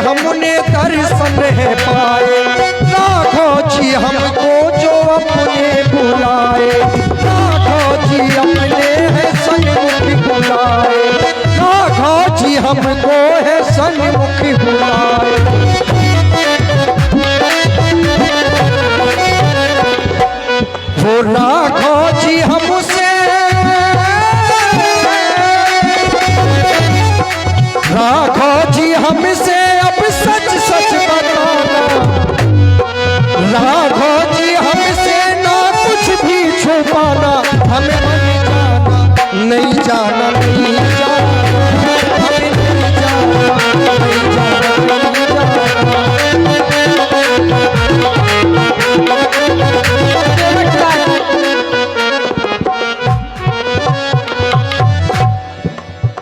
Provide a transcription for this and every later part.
हमने दर्शन है पाए, राघव जी हमको जो अपने बुलाए, राघव जी अपने है सन्मुख बुलाए, राघव जी हमको है सन्मुख बुलाए। वो राघव जी हमसे, राघव जी हमसे अब सच सच बताना, राघव जी हमसे ना कुछ भी छुपाना, हमें नहीं जाना, नहीं जाना, हमें नहीं जाना, नहीं जाना,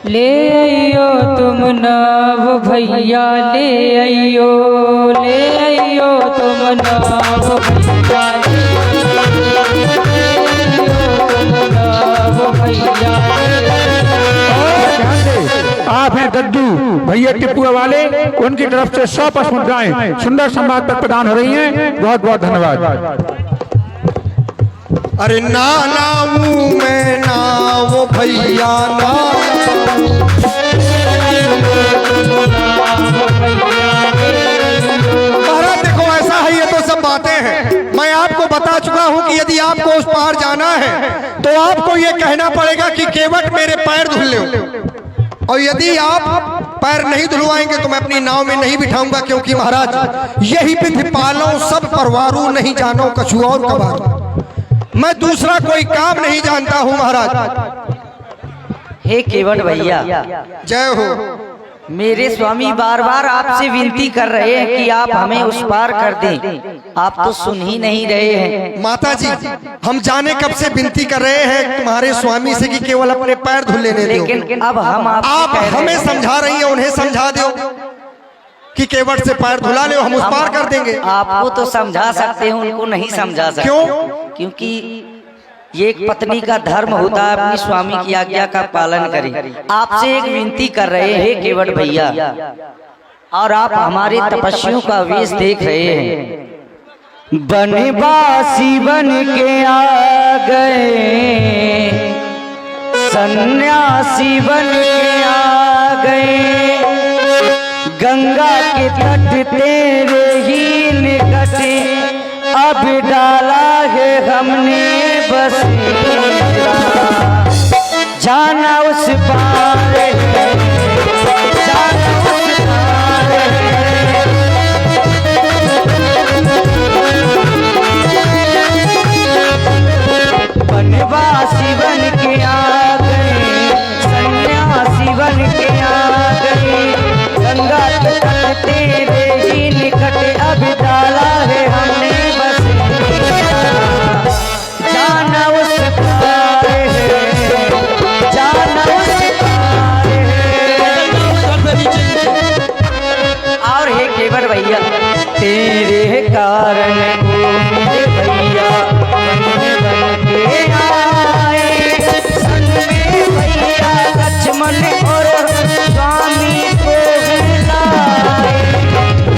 ले आइयो तुम नव भैया, ले आइयो तुम नव भैया, आप हैं दद्दू भैया टिप्पू वाले, उनकी तरफ से 100 पुष्प मुद्राएं सुंदर सम्मान पर प्रदान हो रही हैं। बहुत बहुत धन्यवाद। अरे ना नाऊ मैं ना वो भैया ना, महाराज देखो ऐसा है, ये तो सब बातें हैं। मैं आपको बता चुका हूं कि यदि आपको उस पार जाना है तो आपको ये कहना पड़ेगा कि केवट मेरे पैर धुल लो, और यदि आप पैर नहीं धुलवाएंगे तो मैं अपनी नाव में नहीं बिठाऊंगा, क्योंकि महाराज यही विधि पालो सब परवारू, नहीं जानो कछु और कबारू। मैं दूसरा कोई काम नहीं जानता हूं महाराज। हे केवट भैया, जय हो। मेरे स्वामी बार बार आपसे विनती कर रहे हैं कि आप हमें उस पार कर दें, आप तो सुन ही नहीं रहे हैं। माता जी हम जाने कब से विनती कर रहे हैं तुम्हारे स्वामी से कि केवल अपने पैर धुल लेने दो, लेकिन अब हम आप हमें समझा रही हैं, उन्हें समझा दो कि केवट से पैर धुला ले, हम उस पार कर देंगे। आपको तो समझा सकते हैं, उनको नहीं समझा सकते। क्यों? क्योंकि ये एक पत्नी का धर्म होता है, अपनी स्वामी की आज्ञा का पालन करें। आपसे एक विनती कर रहे हैं केवट भैया, और आप हमारे तपस्वियों का वेश देख रहे हैं। बनवासी बन के आ गए, सन्यासी बन के आ गए, गंगा के तट तेरे ही निकट अब डाला है हमने बसेरा, जाना उस पार है, जाना उस पार है। बनवासी बन के आ गए, सन्यासी बन के आ गए, गंगा के तट तेरे ही निकट अब डाला है हमने बसेरा, जाना उस पार है, जाना उस पार है। और हे केवट भैया, तेरे कारण को मेरे भैया बन के आए, संग में भैया लक्ष्मण और स्वामी को लाए,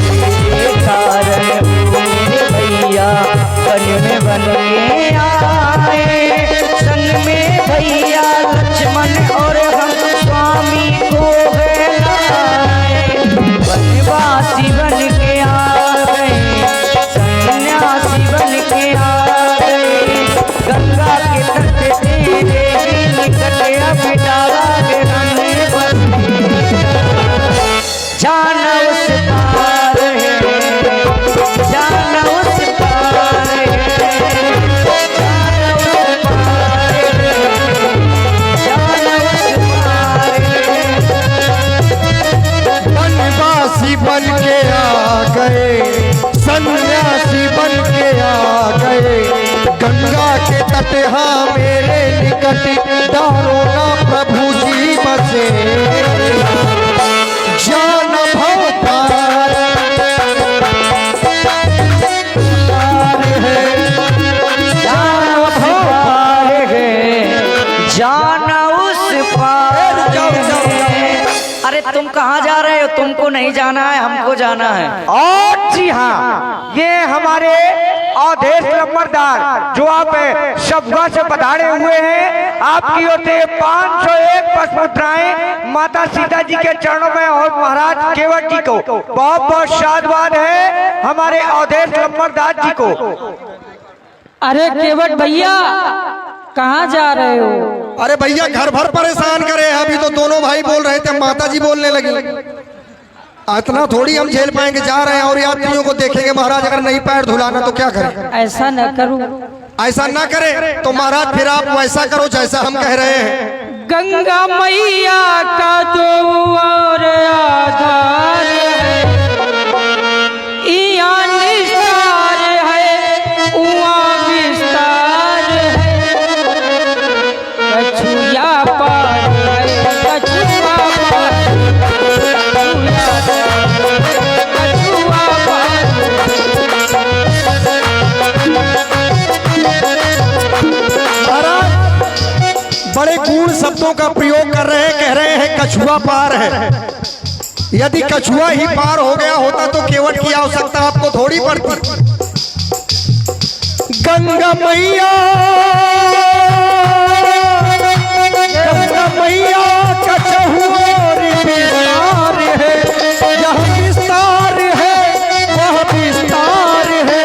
तेरे कारण मेरे भैया वन में बन के आए, संग में भैया लक्ष्मण और हम स्वामी को लाए, बनवासी बन के आ गए, सन्यासी बन के आ गए, गंगा के तट तेरे ही निकट अब डाला है हमने बसेरा, जाना उस पार है, जाना उस पार है, जाना उस पार है, जाना उस पार है। बनवासी बन के आ गए, सन्यासी बन के आ गए, गंगा के तट हाँ मेरे निकट डारो ना प्रभु जी बसे, जान भव पार है, जाना उस पार है, जाना उस पार है। अरे तुम कहाँ जा रहे हो? तुमको नहीं जाना है, हमको जाना है। और जी हाँ, ये हमारे अवधेश नंबरदार जो आप शबगा से पधारे हुए हैं, आपकी ओर से 501 पुष्प मुद्राएं माता सीता जी के चरणों में और महाराज केवट जी को बहुत बहुत साधुवाद है हमारे अवधेश नंबरदार जी को। अरे केवट भैया कहाँ जा रहे हो? अरे भैया घर भर परेशान करे, अभी तो दोनों भाई बोल रहे थे, माता जी बोलने लगी। इतना थोड़ी हम झेल पाएंगे, जा रहे हैं और यात्रियों को देखेंगे। महाराज अगर नहीं पैर धुलाना तो क्या करें? ऐसा न करो। ऐसा ना करे तो महाराज फिर आप वैसा करो जैसा हम कह रहे हैं। गंगा मैया का दो और आधार है, इया निस्तार है, उआ विस्तार है, कछुआ पार है, कछुआ पार, कछुआ पार। महाराज बड़े गूढ़ शब्दों का प्रयोग कर रहे हैं, कह रहे हैं कछुआ पार है। यदि कछुआ ही पार हो गया होता तो केवट की आवश्यकता आपको थोड़ी पड़ती। गंगा मैया, गंगा मैया का चहुओर विस्तार है, यह विस्तार है, वह विस्तार है,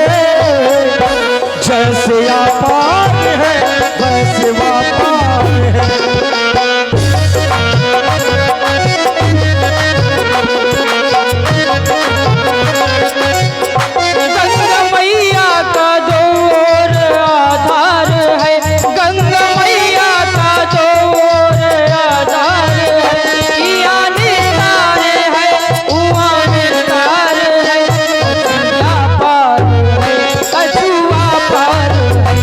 जैसे अपार है वैसे व्यापार है। गंगा मैया का दो और आधार है, गंगा मैया का दो और आधार है, इया निस्तार है, उआ विस्तार है, कछुआ पार है,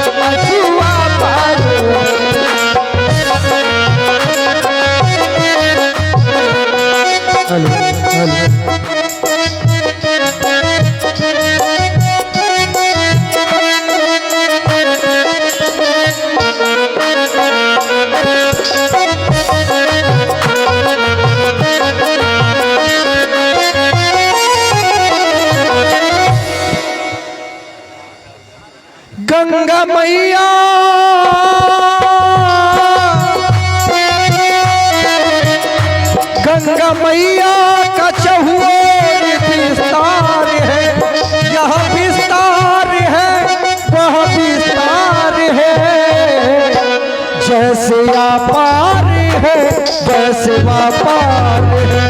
कछुआ पार है, कछुआ पार है। गंगा मैया, गंगा मैया का चहुओर विस्तार है, यह विस्तार है, वह विस्तार है, जैसे अपार है वैसे व्यापार है।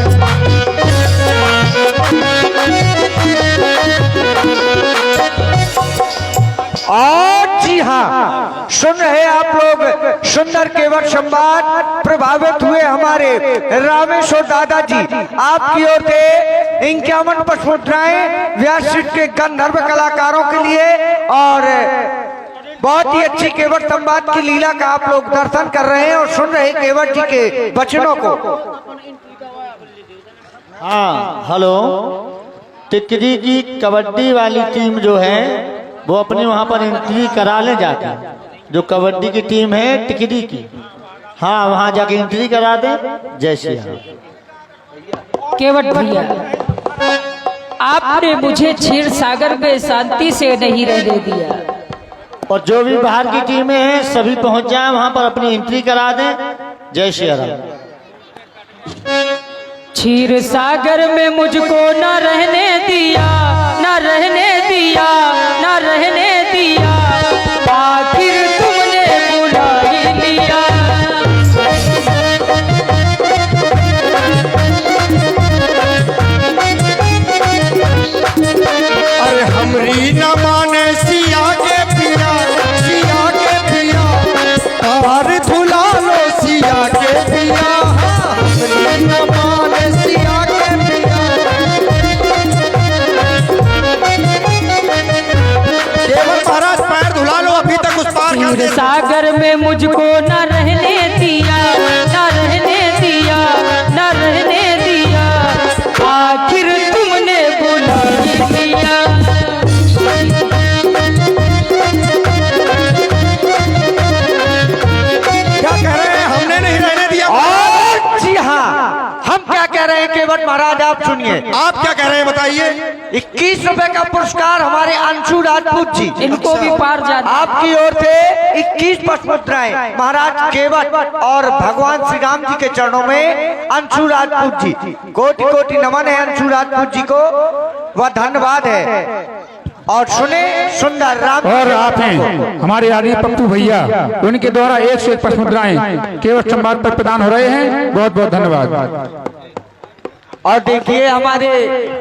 और जी हाँ, सुन रहे आप लोग सुंदर केवट संवाद, प्रभावित हुए हमारे रामेश्वर दादाजी। आपकी ओर से 51 पुष्प मुद्राएं व्यासपीठ के गंधर्व कलाकारों के लिए और बहुत ही अच्छी केवट संवाद की लीला का आप लोग दर्शन कर रहे हैं और सुन रहे हैं केवट जी के वचनों को। हाँ हेलो, टिकरी की कबड्डी वाली टीम जो है वो अपनी वहाँ पर एंट्री करा ले जाके, जो कबड्डी की टीम है टिकरी की, हाँ वहाँ जाके एंट्री करा दे। जय श्री राम। केवट भैया, आपने मुझे क्षीर सागर में शांति से नहीं रहने दिया, और जो भी बाहर की टीमें हैं सभी पहुँच जाए वहाँ पर अपनी एंट्री करा दें। जय श्री राम। क्षीर सागर में मुझको न रहने दिया, न रहने दिया, न रहने दिया, आखिर तुमने बुला ही लिया। अरे हमरी न माने सिया के पिया, सिया के पिया, पार धुला लो सिया के पिया। हमरी न माने सिया के पिया। केवल महाराज पैर धुला लो, अभी तक उस पार कर क्षीर दे। सागर में मुझको न रहने दिया, न रहने दिया, न रहने दिया, आखिर तुमने बुला ही लिया। क्या कह रहे हैं? हमने नहीं रहने दिया। केवट महाराज आप सुनिए, आप क्या कह रहे हैं बताइए। 21 रुपए का पुरस्कार हमारे अंशु राजपूत जी, इनको भी पार जाना। आपकी ओर से 21 पशमुद्राएं महाराज केवट और भगवान श्री राम जी के चरणों में अंशु राजपूत जी, कोटि कोटि नमन है अंशु राजपूत जी को, वह धन्यवाद है। और सुने सुंदर राम और आप हैं हमारे आदि पप्पू भैया, उनके द्वारा 1 से 1 पशमुद्राएं केवट संवाद पर प्रदान हो रहे हैं। बहुत बहुत धन्यवाद। और देखिए हमारे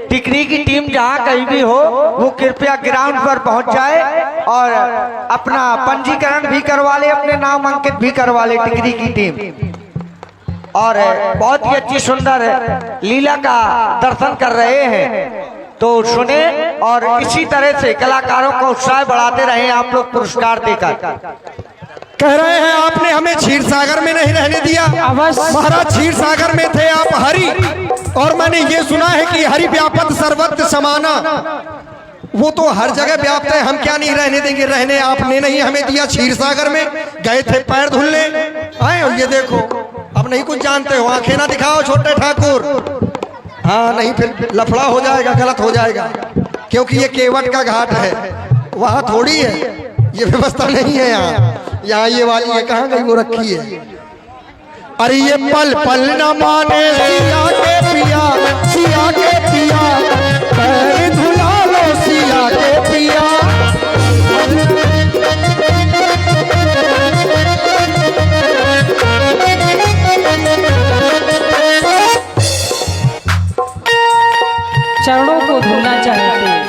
टिकरी की टीम जहाँ कहीं भी हो वो कृपया ग्राउंड पर पहुंच जाए और अपना पंजीकरण भी करवा ले, अपने नाम अंकित भी करवा ले टिकरी की टीम। और बहुत ही अच्छी सुंदर लीला का दर्शन कर रहे हैं, तो सुने और इसी तरह से कलाकारों का उत्साह बढ़ाते रहे आप लोग पुरस्कार देकर। कह रहे हैं आपने हमें क्षीर सागर में नहीं रहने दिया। अवश्य। महाराज क्षीर सागर में थे आप हरि, और मैंने ये सुना है कि हरि व्यापत सर्वत्र समाना, वो तो हर जगह व्याप्त है, हम क्या नहीं रहने देंगे। रहने आपने नहीं हमें दिया, क्षीर सागर में गए थे पैर धुलने आए। और ये देखो अब नहीं कुछ जानते हो, आंखें ना दिखाओ छोटे ठाकुर, हाँ नहीं फिर लफड़ा हो जाएगा, गलत हो जाएगा, क्योंकि ये केवट का घाट है, वहाँ थोड़ी है, ये व्यवस्था नहीं है यहाँ ये वाली ये कहाँ गई वो रखी है। अरे ये पल पल न माने सिया के पिया, सिया के पिया, पैर धुला लो सिया के पिया। चरणों को धुलना चाहते हैं।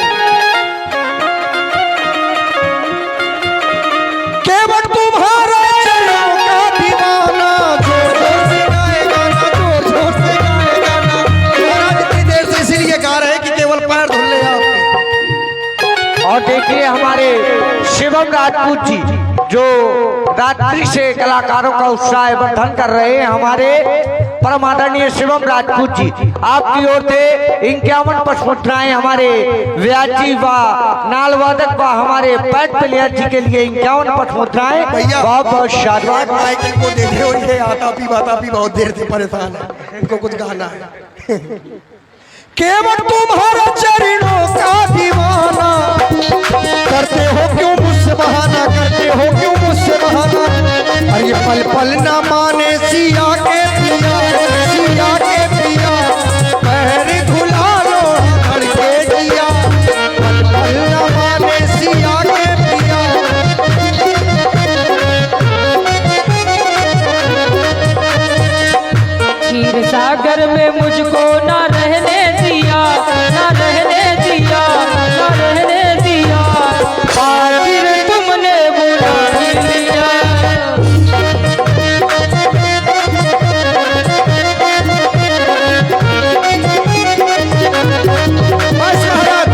केवट तुम्हारा चरणों का दीवाना, जोर जोर से गाए गाना, जोर जोर से गाए गाना। महाराज इतनी देर से इसीलिए गा रहे हैं कि केवल पैर धुल ले आपके। और देखिए हमारे शिवम राजपूत जी जो रात्रि से कलाकारों का उत्साह वर्धन कर रहे हैं, हमारे परम आदरणीय शिवम राजपूत जी, आपकी ओर से 51 पशमुद्राएं हमारे व्याजी व नालवादक व हमारे पैट प्लेयर जी के लिए 51 पशमुद्राएं। भैया बहुत बहुत शाबाश। माइकल को देखे हो, ये आता भी बहुत देर से परेशान है, इनको कुछ गाना है। केवट तुम्हारा चरणों का दीवाना, करते हो क्यों मुझसे बहाना, करते हो क्यों मुझसे बहाना। अरे पल पल ना माने सिया के पिया, सिया के पिया, पैर धुला लो धड़के जिया। पल पल ना माने सिया के पिया। क्षीर सागर में मुझको ना रहने दिया, ना रहने दिया, ना रहने दिया, आखिर तुमने बुला ही लिया। बस महाराज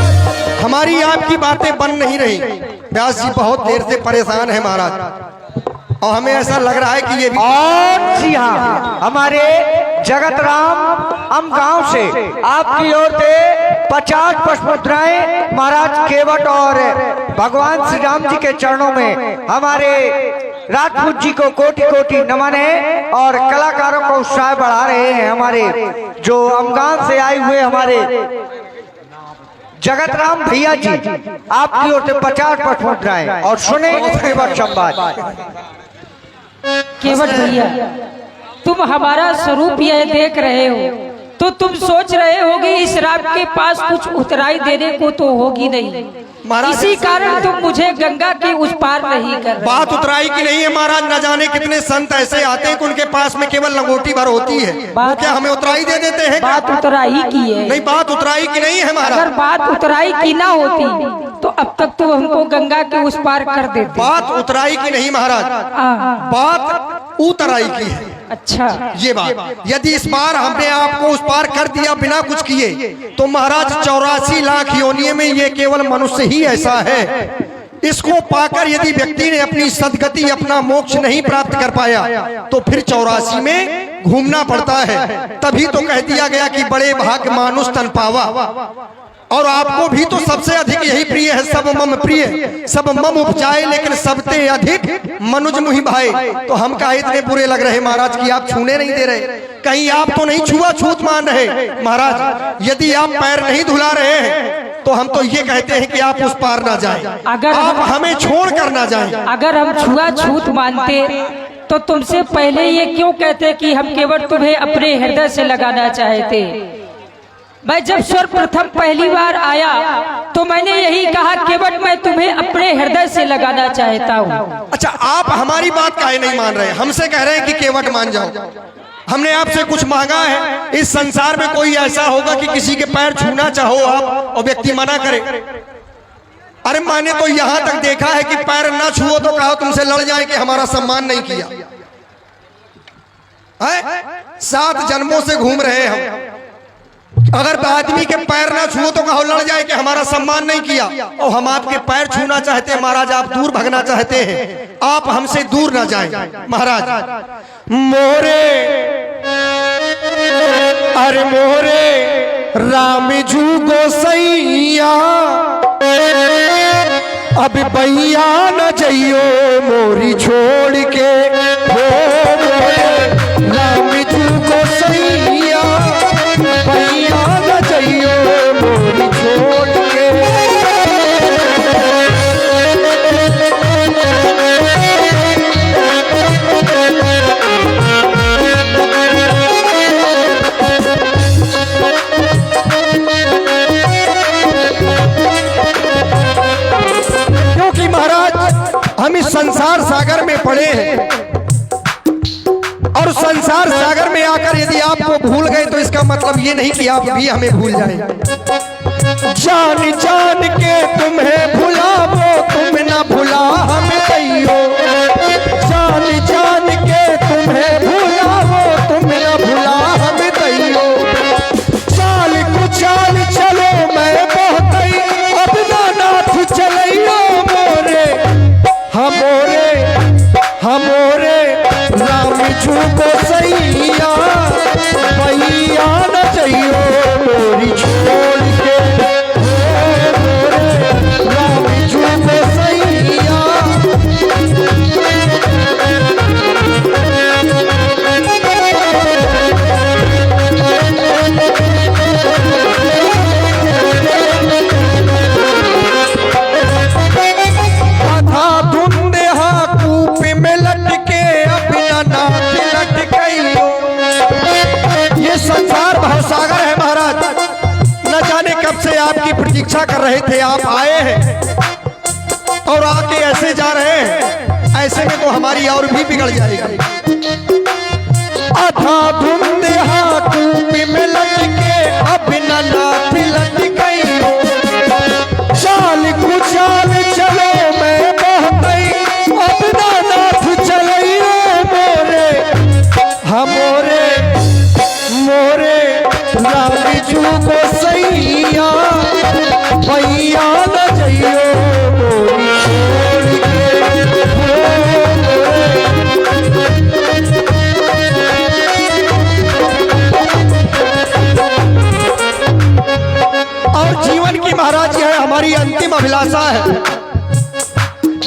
हमारी आपकी बातें बन नहीं रही, व्यास जी बहुत देर से परेशान है महाराज, और हमें ऐसा लग रहा है कि ये भी और जी हाँ हमारे जगत राम हम गांव से आपकी ओर से 50 पशमुद्राएं महाराज केवट और भगवान श्री राम जी के चरणों में हमारे राजपूत जी को कोटि कोटि नमन है। और कलाकारों का उत्साह बढ़ा रहे हैं हमारे जो अमगान से आए हुए हमारे जगत राम भैया जी, आपकी ओर से 50 पशमुद्राएं। और सुने केवट संवाद। केवट भैया, तुम हमारा स्वरूप यह देख रहे हो तो तुम सोच रहे होगे इस राम के पास कुछ उतराई देने को तो होगी नहीं, महाराज इसी कारण तुम मुझे गंगा के उस पार नहीं कर रहे। बात उतराई की नहीं है महाराज, न जाने कितने संत ऐसे आते हैं कि उनके पास में केवल लंगोटी भर होती है, वो क्या हमें उतराई दे देते हैं? बात उतराई की है। नहीं बात उतराई की नहीं है महाराज, अगर बात उतराई की ना होती तो अब तक तो हमको गंगा के उस पार कर देते। बात उतराई की नहीं महाराज, बात उतराई की है। अच्छा, ये बात यदि इस बार हमने आपको उस पार कर दिया बिना कुछ किए तो महाराज 84 लाख योनियों में ये केवल मनुष्य ही ऐसा है, इसको पाकर यदि व्यक्ति ने अपनी सदगति अपना मोक्ष नहीं प्राप्त कर पाया तो फिर 84 में घूमना पड़ता है। तभी तो कह दिया गया कि बड़े भाग मानुष तन पावा। और आपको भी तो सबसे अधिक यही प्रिय है, सब मम प्रिय सब मम उपजाए, लेकिन सबते अधिक मनुज मुहि भाई। तो हम काहे इतने बुरे लग रहे महाराज कि आप छूने नहीं दे रहे, कहीं आप तो नहीं छुआछूत मान रहे महाराज? यदि आप पैर नहीं धुला रहे हैं तो हम तो ये कहते हैं कि आप उस पार ना जाएं, अगर आप हमें छोड़ कर ना जाएं। अगर हम छुआछूत मानते तो तुमसे पहले ये क्यों कहते कि हम केवल तुम्हें अपने हृदय से लगाना चाहते? मैं जब सर्वप्रथम पहली बार आया तो मैंने यही कहा, केवल मैं तुम्हें अपने हृदय से लगाना चाहता हूँ। अच्छा, आप हमारी बात काहे नहीं मान रहे? हमसे कह रहे हैं कि केवट मान जाओ। हमने आपसे कुछ मांगा है? इस संसार में कोई ऐसा होगा कि किसी के पैर छूना चाहो आप और व्यक्ति मना करे? अरे मैंने तो यहां तक देखा है कि पैर ना छुओ तो कहो तुमसे लड़ जाए कि हमारा सम्मान नहीं किया है? 7 जन्मों से घूम रहे हम, अगर आदमी के पैर ना छुओ तो कहो लड़ जाए कि हमारा सम्मान नहीं किया। और हम आपके पैर छूना चाहते हैं महाराज, आप दूर भगना चाहते हैं, आप हमसे दूर ना जाएं महाराज। मोरे अरे मोरे राम जू गोसैया, अब भैया न जइयो मोरी छोड़ के, हो मोरे राम जू गोसैया, भैया न जइयो मोरी छोड़ के। क्योंकि महाराज हम इस संसार सागर में पड़े हैं और संसार सागर में आकर यदि आपको भूल गए तो इसका मतलब ये नहीं कि आप भी हमें भूल जाएं। जान जान के तुम्हें भुलावो, तुम ना भुला हमें दैयो, जान जान के तुम्हें भुलावो, तुम ना भुला हमें दैयो। चाल कुचाल चलो मैं बहुत अब ना नाथ चलैयो मोरे, हमोरे हमोरे राम जू गोसैया, भैया न जइयो मोरी छोड़ के, हो मोरे राम जू गोसैया। आधा धुंधे हा कूप में लटके, अपना नाथ लटकइयो। ये संसार भवसागर है महाराज, न जाने कब से आपकी प्रतीक्षा कर रहे थे, आप आए हैं और आके ऐसे जा रहे हैं, ऐसे में तो हमारी और भी बिगड़ जाएगी। आधा धुंधे हा कूप में लटके, अपना नाथ लटकइयो। चाल कुचाल चलो मैं बहतई, अपना नाथ चलइयो मोरे, हमोरे मोरे राम जू गोसैया, भैया न जइयो मोरी छोड़ के, हो मोरे। और जीवन की महाराज यह हमारी अंतिम अभिलाषा है।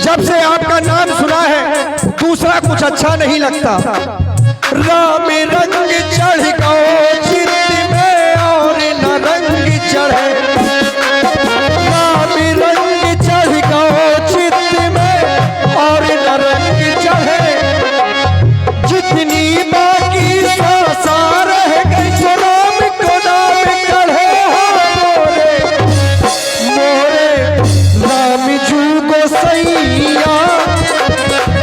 जब से आपका नाम सुना है दूसरा कुछ अच्छा नहीं लगता। राम रंग चढ़ गओ चित्त में और न रंग चढ़े, राम रंग चढ़ गओ चित्त में और न रंग चढ़े। जितनी बाकी सांसा रह गई सो राम को नाम चढ़े, हो मोरे राम जू गोसैया,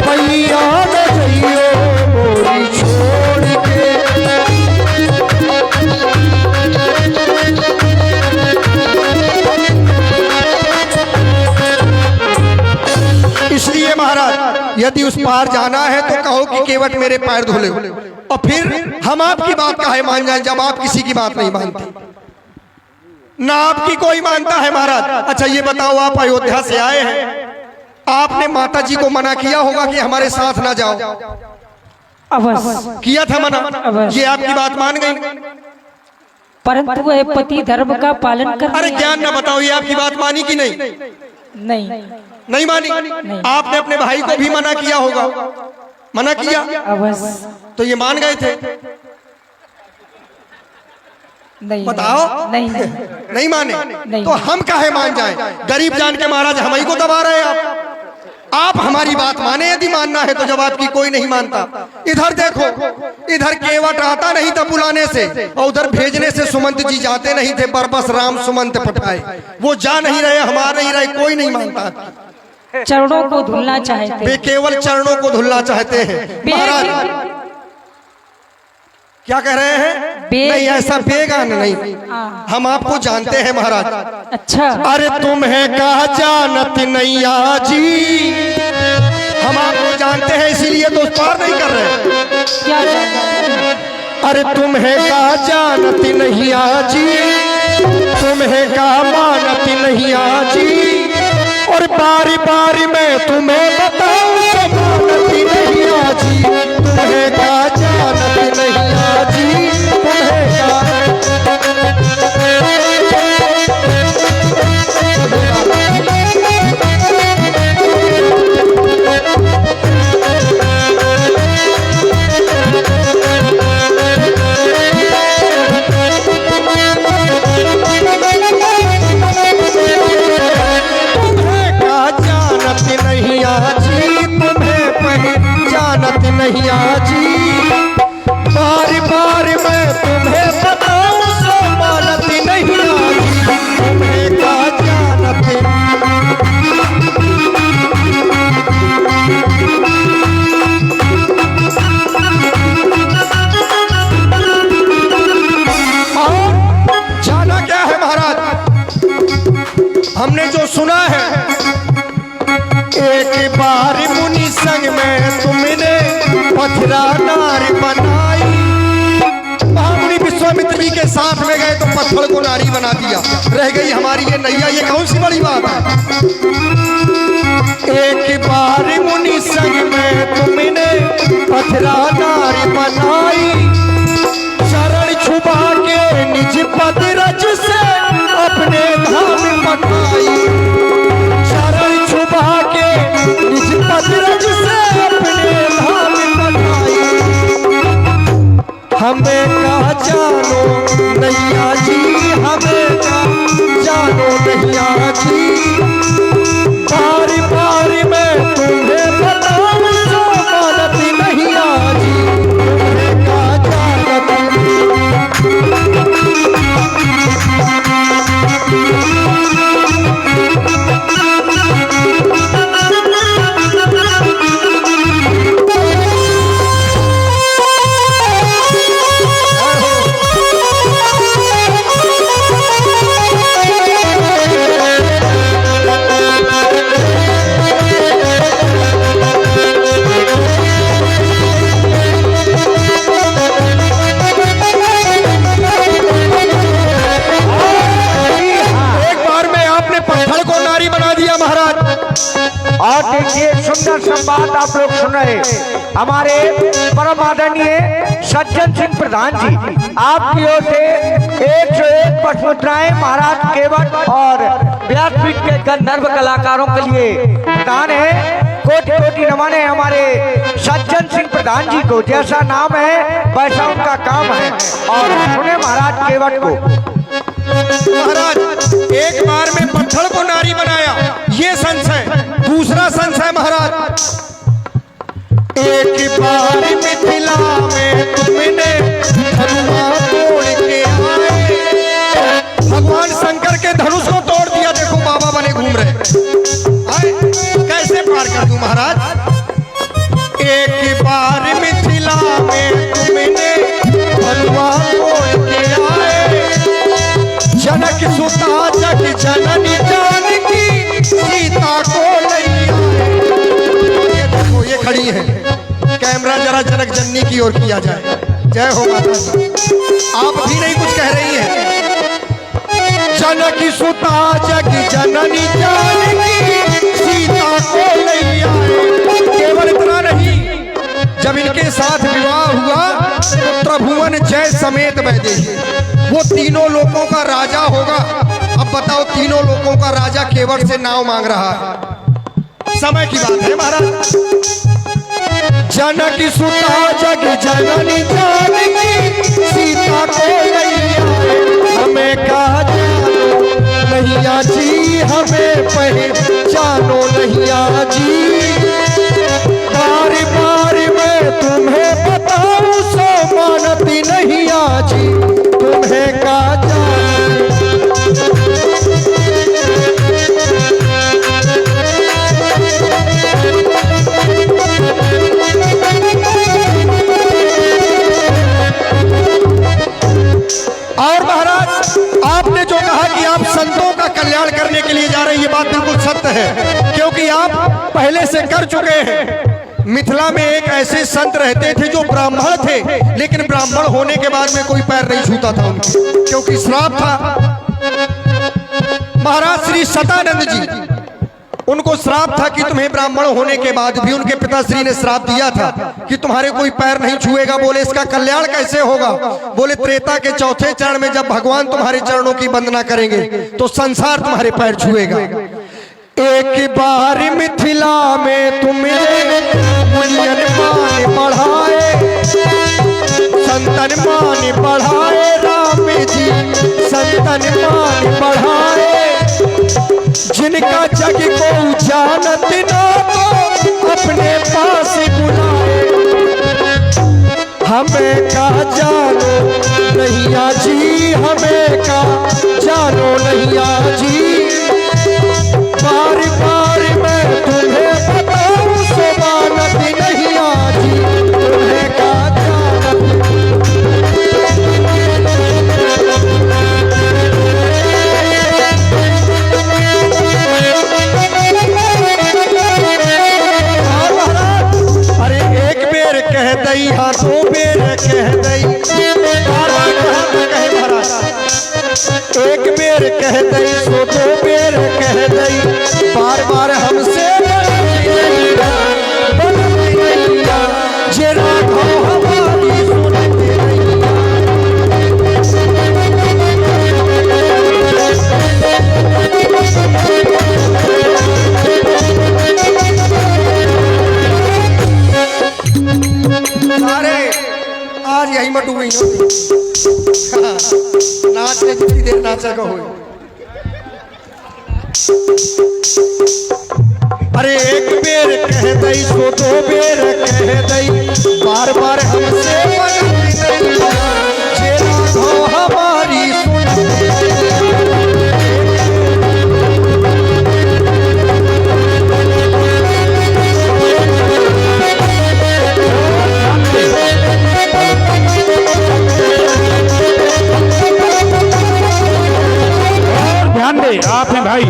भैया न जइयो मोरी छोड़ के। इसलिए महाराज यदि उस पार जाना है तो कहो कि केवट मेरे पैर धुले, और फिर हम आपकी बात काहे मान जाएं जब आप किसी की बात नहीं मानते, ना आपकी कोई मानता है महाराज। अच्छा ये बताओ, आप अयोध्या से आए हैं, आपने माता जी को मना किया होगा कि हमारे साथ ना जाओ, अवश्य किया था मना, ये आपकी बात मान गई, परंतु वह पति धर्म का पालन कर। अरे ज्ञान ना बताओ, ये आपकी बात मानी कि नहीं? नहीं नहीं मानी। आपने अपने भाई को भी मना किया होगा, मना किया अवश्य। तो ये मान गए थे। नहीं बताओ। नहीं नहीं नहीं माने नहीं। तो हम काहे मान जाए? गरीब जान के महाराज हम ही को दबा रहे हैं आप हमारी बात माने यदि मानना है तो, जब आपकी कोई नहीं मानता। इधर देखो, इधर केवट आता नहीं था बुलाने से, और उधर भेजने से सुमंत जी जाते नहीं थे, बरबस राम सुमंत पठाए। वो जा नहीं रहे, हमार नहीं रहे, कोई नहीं मानता। चरणों को धुलना चाहते वे केवल चरणों को धुलना चाहते हैं। महाराज क्या कह रहे हैं? नहीं, ऐसा बेगान नहीं, हम आपको जानते हैं महाराज। अच्छा, अरे तुम्हें कहा जानत नहीं आजी, हम आपको जानते हैं इसीलिए तो उस पार नहीं कर रहे। क्या जानना? अरे तुम्हें कहा जानत नहीं आजी, तुम्हें कहा मानत नहीं आजी, और बारी बारी मैं तुम्हें बताऊं तो मानत नहीं आजी। तुम्हें कहा जानत नहीं आजी, तुम्हें कहा नहीं आजी, बारी बारी मैं तुम्हें बताऊं सो मानत नहीं आजी। तुम्हें क्या जानत जाना क्या है महाराज? हमने जो सुना है, एक बार मुनि संग में तुमने पथरा नारी बनाई। महामुनि विश्वामित्र जी के साथ में गए तो पत्थर को नारी बना दिया, रह गई हमारी ये नैया। ये कौन सी बड़ी बात है? एक बार मुनि संग में तुमने पथरा नारी बनाई, शरण छुपा के निज पद रज से अपने धाम पठाई। शरण छुपा के निज पद रज से अपने धाम पठाई। हमें कहा जानो नैया जी, हमें कहा जानो नैया जी, बारी बारी मैं तुम्हें बताऊं सो मानत नहीं आजी। तुम्हें कहा जानत और देखिए सुंदर संवाद आप लोग सुन रहे हमारे परम आदरणीय सज्जन सिंह प्रधान जी, आपकी ओर से 101 पशुमुद्राएं महाराज केवट और व्यासपीठ के गंधर्व कलाकारों के लिए प्रदान है। कोटि कोटि नमन है हमारे सज्जन सिंह प्रधान जी को, जैसा नाम है वैसा उनका काम है। और सुने महाराज केवट को। महाराज एक बार में पत्थर को नारी बनाया, ये संशय। दूसरा संशय महाराज, एक बार मिथिला में तुमने धनुआ तोड़ के आए। भगवान शंकर के धनुष को तोड़ दिया। देखो बाबा बने घूम रहे, आए कैसे पार कर दूं महाराज? एक बार मिथिला में तुमने धनुआ तोड़ के आए। जनक सुता जग जननी जानकी सीता को नहीं आए। ये देखो ये खड़ी है, कैमरा जरा जनक जननी की ओर किया जाए। जय हो माता दी। आप भी नहीं कुछ कह रही हैं। जनक सुता जग जननी जानकी सीता को नहीं आए। केवल इतना नहीं, जब इनके साथ विवाह हुआ तो त्रिभुवन जय समेत वैदेही, वो तीनों लोगों का राजा होगा। अब बताओ, तीनों लोगों का राजा केवट से नाव मांग रहा है। समय की बात है महाराज। जनक सुता जग जननी जानकी सीता को नहीं बुलाए, हमें कहा जानो नैया जी, हमें पहचानो नैया जी। बार बार मैं तुम्हें बताऊं सो मानती नैया जी, तुम्हें कहा जानो। और महाराज, आपने जो कहा कि आप संतों का कल्याण करने के लिए जा रहे हैं, ये बात बिल्कुल सत्य है, क्योंकि आप पहले से कर चुके हैं। मिथिला में एक ऐसे संत रहते थे जो ब्राह्मण थे, लेकिन ब्राह्मण होने के बाद में कोई पैर नहीं छूता था उनके, क्योंकि श्राप था। महाराज श्री सतानंद जी, उनको श्राप था कि तुम्हें ब्राह्मण होने के बाद भी, उनके पिताश्री ने श्राप दिया था कि तुम्हारे कोई पैर नहीं छुएगा। बोले इसका कल्याण कैसे होगा? बोले त्रेता के चौथे चरण में जब भगवान तुम्हारे चरणों की वंदना करेंगे तो संसार तुम्हारे पैर छुएगा। एक बार मिथिला में तुमने मुनियन मान बढ़ाए, संतन मान बढ़ाए, राम जी संतन मान बढ़ाए। जिनका जग को जानत ना को अपने पास बुलाए, हमें का जानो नैया जी, हमें का जानो नैया जी। बार बार मैं तुम्हें बताऊं सो मानती नैया जी, तुम्हें का जानो। कह दई हाँ दो बेर कह दई, बार बार कहे महाराज, एक बेर कह दई सो दो बेर कह दई, बार बार हमसे जे राखो हमारी सुनते नैया। आज यही मटू हुई नाचने जितनी देर नाचा का हो। अरे एक बेर कह दई सो दो बेर कह दई, बार बार हमसे हमारी आप हैं भाई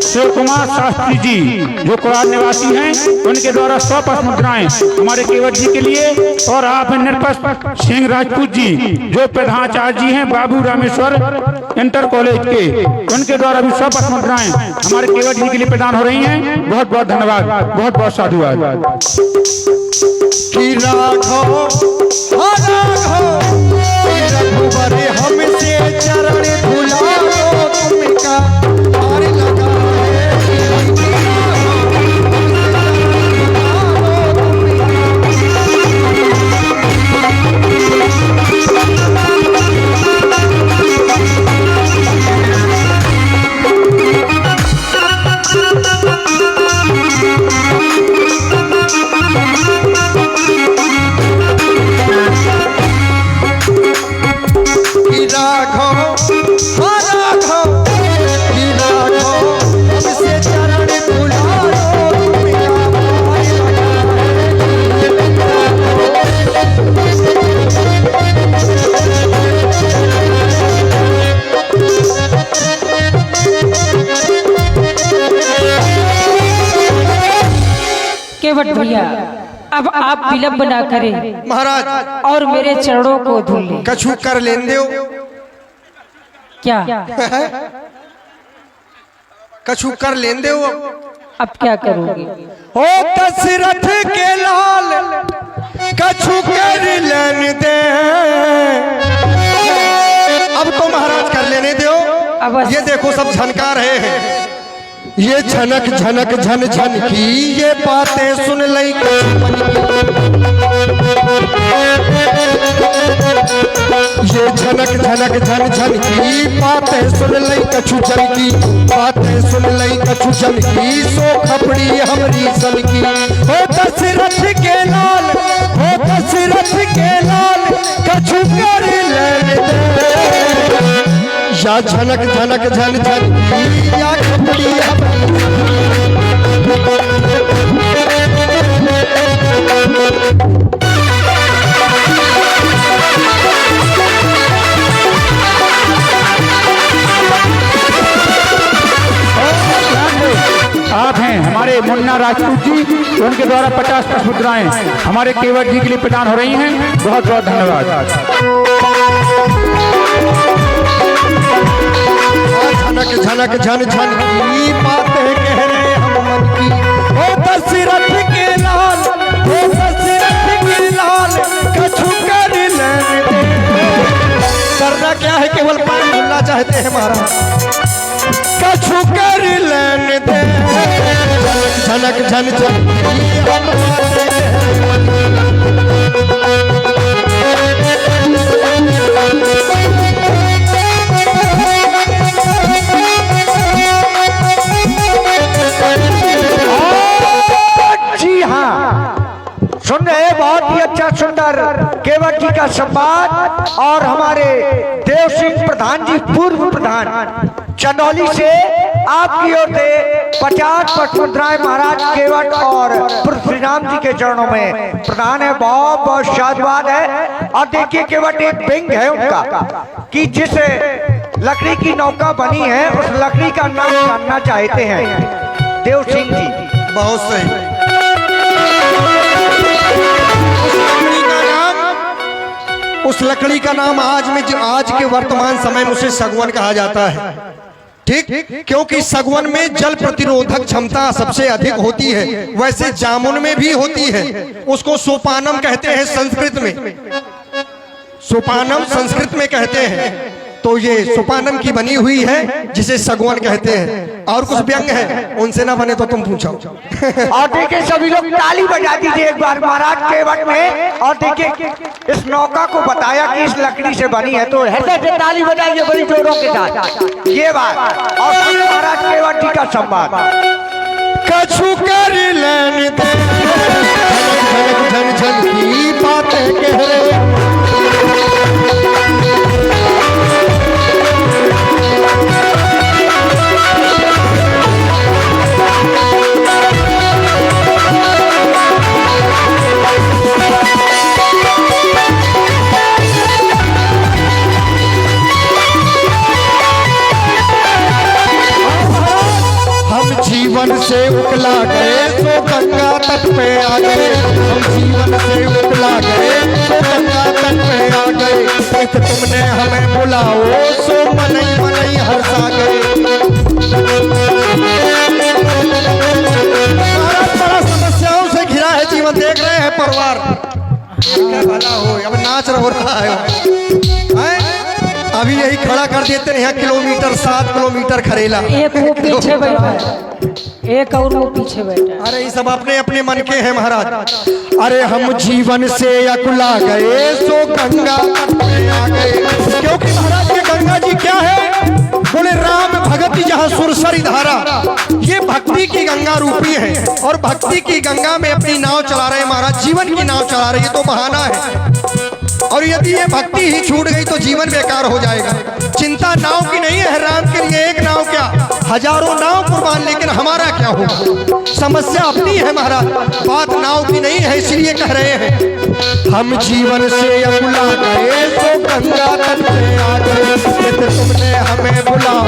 शिव कुमार शास्त्री जी, जो कोरार निवासी हैं, उनके द्वारा 100 पश मुद्राएं हमारे केवट जी के लिए। और आप हैं नरपत सिंह राजपूत जी, जो प्रधानाचार्य जी हैं बाबू रामेश्वर इंटर कॉलेज के, उनके द्वारा भी 100 पश मुद्राएं हमारे केवट जी के लिए प्रदान हो रही हैं। बहुत बहुत धन्यवाद, बहुत बहुत साधुवाद। हमसे चरण धुलाओ तुमका और लगा केवट भैया, अब आप विलंब ना करें महाराज, और मेरे चरणों को धुल लें। कछु कर लेन दो क्या? कछु कर लेन दो। अब क्या करोगे? ओ दशरथ के लाल कछु कर लेन दे। अब तो महाराज कर लेने दो। अब ये देखो सब झनका रहे हैं, ये झनक झनक झन झन की ये बातें सुन लई। ये झनक झनक झनक झन झन की बातें सुन लई कछु जन की, बातें सुन लई कछु जन की, सो खपड़ी हमरी सन की। हो दशरथ के लाल, हो दशरथ के लाल, कछु कर लेने दे। या झनक झनक झन झन की, या खपड़ी आप हैं हमारे मुन्ना राजपूत जी, उनके द्वारा 50 मुद्राएं हमारे केवट जी के लिए प्रदान हो रही हैं। बहुत बहुत धन्यवाद। झनक झनक झन झन की बातें कह रहे हम मन की। ओ दशरथ के लाल, ओ दशरथ के लाल, कछु कर लेने दे। करना क्या है, केवल पानी भूलना चाहते हैं महाराज, कछु कर लेने दे। झनक झन झन की हम बातें सुन रहे, बहुत ही अच्छा सुंदर केवट जी का संवाद। और हमारे देव सिंह प्रधान जी, पूर्व प्रधान चंदौली से, आपकी ओर से 50 मुद्राएं महाराज केवट और श्री राम जी के चरणों में प्रदान है। बहुत बहुत शादवाद है। और देखिए केवट एक बिंग है उनका कि जिस लकड़ी की नौका बनी है उस लकड़ी का नाम जानना चाहते हैं देव सिंह जी। बहुत सही। उस लकड़ी का नाम आज के वर्तमान समय में उसे सगवन कहा जाता है। ठीक, क्योंकि सगवन में जल प्रतिरोधक क्षमता सबसे अधिक होती है, वैसे जामुन में भी होती है। उसको सोपानम कहते हैं संस्कृत में, सोपानम संस्कृत में कहते हैं। तो ये सोपानम की बनी हुई है जिसे सगवन कहते हैं। और कुछ व्यंग है, उनसे ना बने तो तुम पूछो। और देखिए सभी लोग ताली बजा दीजिए एक बार महाराज केवट में। और देखिए इस नौका को बताया कि इस लकड़ी से बनी है, तो हृदय से ताली बजाइए बड़ी जोरों के साथ ये बात। और महाराज केवट जी का संवाद। कछु कर लेने दे, झन झन की बातें कह रहे। जीवन से उकला गए तो गंगा तट पे आ गए, हम जीवन से उकला गए तो गंगा तट पे आ गए। एक तुमने हमें बुलाओ सो मनई मनई हर्षा गए। बड़ा समस्याओं से घिरा है जीवन, देख रहे हैं परिवार क्या भला हो। अब नाच हो रहा है, अभी यही खड़ा कर देते हैं। यहाँ किलोमीटर 7 किलोमीटर खरेला, एक वो पीछे बैठा है, एक और वो पीछे बैठा। अरे ये सब अपने अपने मन के हैं महाराज। अरे हम जीवन से अकुला गए सो गंगा में आ गए। क्योंकि महाराज ये गंगा जी क्या है, बोले राम भगति जहाँ सुरसरी धारा, ये भक्ति की गंगा रूपी है। और भक्ति की गंगा में अपनी नाव चला रहे महाराज, जीवन की नाव चला रहे। ये तो बहाना है, और यदि ये भक्ति ही छूट गई तो जीवन बेकार हो जाएगा। चिंता नाव की नहीं है, राम के लिए एक नाव क्या हजारों नाव कुर्बान, लेकिन हमारा क्या होगा। समस्या अपनी है महाराज, बात नाव की नहीं है। इसलिए कह रहे हैं हम जीवन से अकुला गए तो गंगा तट पे आ गए। तुमने हमें बुलाओ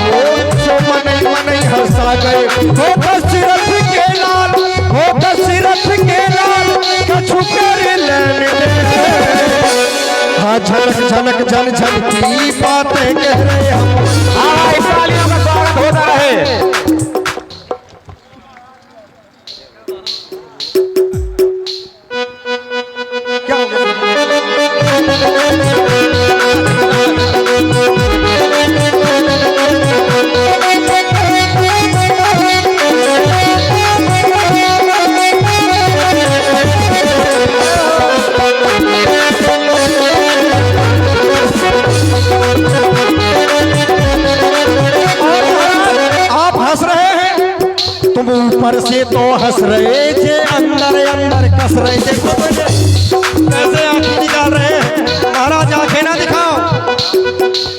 सो मनई मनई हंसा गए। हो दशरथ के लाल, हो दशरथ के लाल, कछु कर लेने दे। हाँ झनक झनक झन झन की बातें कह रहे हम। इस तालियों का स्वागत होता है। क्या से तो हंस रहे थे, अंदर अंदर कस रहे थे। कैसे आंखें निकाल रहे हैं महाराज, आंखें ना दिखाओ।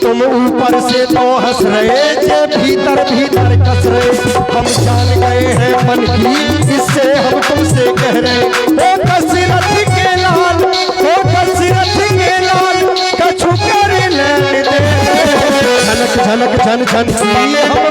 तुम ऊपर से तो हंस रहे थे, भीतर भीतर कस रहे। हम जान गए हैं मन की, इससे हम तुमसे कह रहे। ओ कसरत के लाल, ओ कसरत के लाल, कछु कर लेने दे। झनक झनक झन झन सी हम